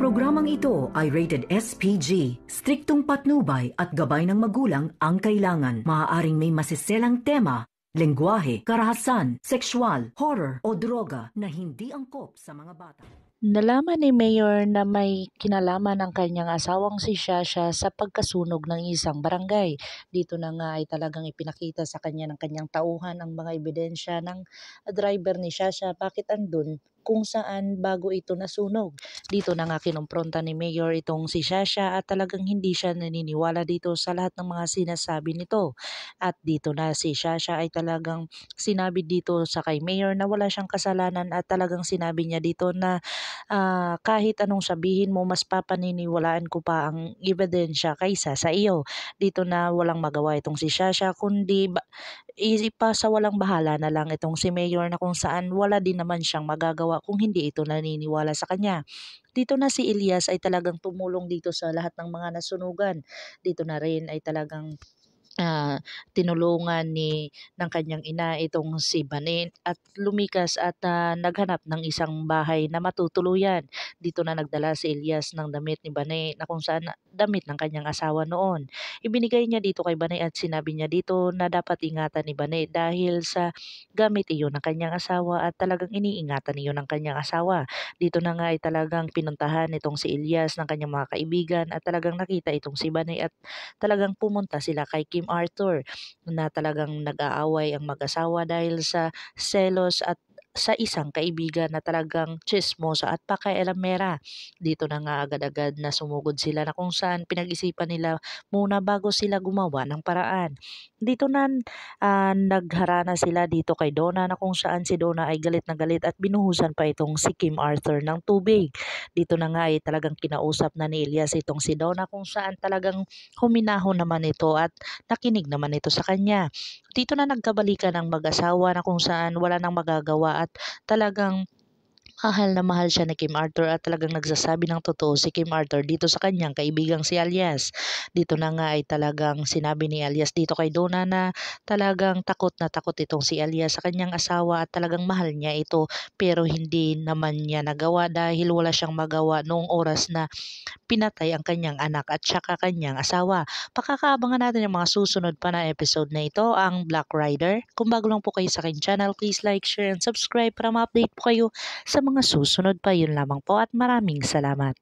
programang ito ay rated SPG. Striktong patnubay at gabay ng magulang ang kailangan. Maaaring may masiselang tema, lengguwahe, karahasan, sexual, horror o droga na hindi angkop sa mga bata. Nalaman ni Mayor na may kinalaman ang kanyang asawang si Shasha sa pagkasunog ng isang barangay. Dito na nga ay talagang ipinakita sa kanya ng kanyang tauhan ang mga ebidensya ng driver ni Shasha. Bakit andun? Kung saan bago ito nasunog. Dito na nga kinumpronta ni Mayor itong si Shasha at talagang hindi siya naniniwala dito sa lahat ng mga sinasabi nito. At dito na si Shasha ay talagang sinabi dito sa kay Mayor na wala siyang kasalanan at talagang sinabi niya dito na kahit anong sabihin mo mas papaniniwalaan ko pa ang ebidensya kaysa sa iyo. Dito na walang magawa itong si Shasha kundi walang bahala na lang itong si Mayor na kung saan wala din naman siyang magagawa kung hindi ito naniniwala sa kanya. Dito na si Elias ay talagang tumulong dito sa lahat ng mga nasunugan. Dito na rin ay talagang tinulungan ng kanyang ina itong si Banet at lumikas at naghanap ng isang bahay na matutuluyan. Dito na nagdala si Elias ng damit ni Banet na kung saan damit ng kanyang asawa noon. Ibinigay niya dito kay Banet at sinabi niya dito na dapat ingatan ni Banet dahil sa gamit iyon ng kanyang asawa at talagang iniingatan iyon ng kanyang asawa. Dito na nga ay talagang pinuntahan itong si Elias ng kanyang mga kaibigan at talagang nakita itong si Banet at talagang pumunta sila kay Kim Arthur na talagang nag-aaway ang mag-asawa dahil sa selos at sa isang kaibigan na talagang tsismosa at pakialamera. Dito na nga agad-agad na sumugod sila na kung saan pinag-isipan nila muna bago sila gumawa ng paraan. Dito na nagharana sila dito kay Donna na kung saan si Donna ay galit na galit at binuhusan pa itong si Kim Arthur ng tubig. Dito na nga ay talagang kinausap na ni Elias itong si Donna kung saan talagang huminahon naman ito at nakinig naman ito sa kanya. Dito na nagkabalikan ang mag-asawa na kung saan wala nang magagawa at talagang mahal siya ni Kim Arthur at talagang nagsasabi ng totoo si Kim Arthur dito sa kanyang kaibigang si Alias. Dito na nga ay talagang sinabi ni Alias dito kay Donna na talagang takot na takot itong si Alias sa kanyang asawa at talagang mahal niya ito pero hindi naman niya nagawa dahil wala siyang magawa noong oras na pinatay ang kanyang anak at saka kanyang asawa. Pakakaabangan natin yung mga susunod pa na episode na ito, ang Black Rider. Kung bago lang po kayo sa aking channel, please like, share, and subscribe para ma-update po kayo sa mga susunod pa. Yun lamang po at maraming salamat.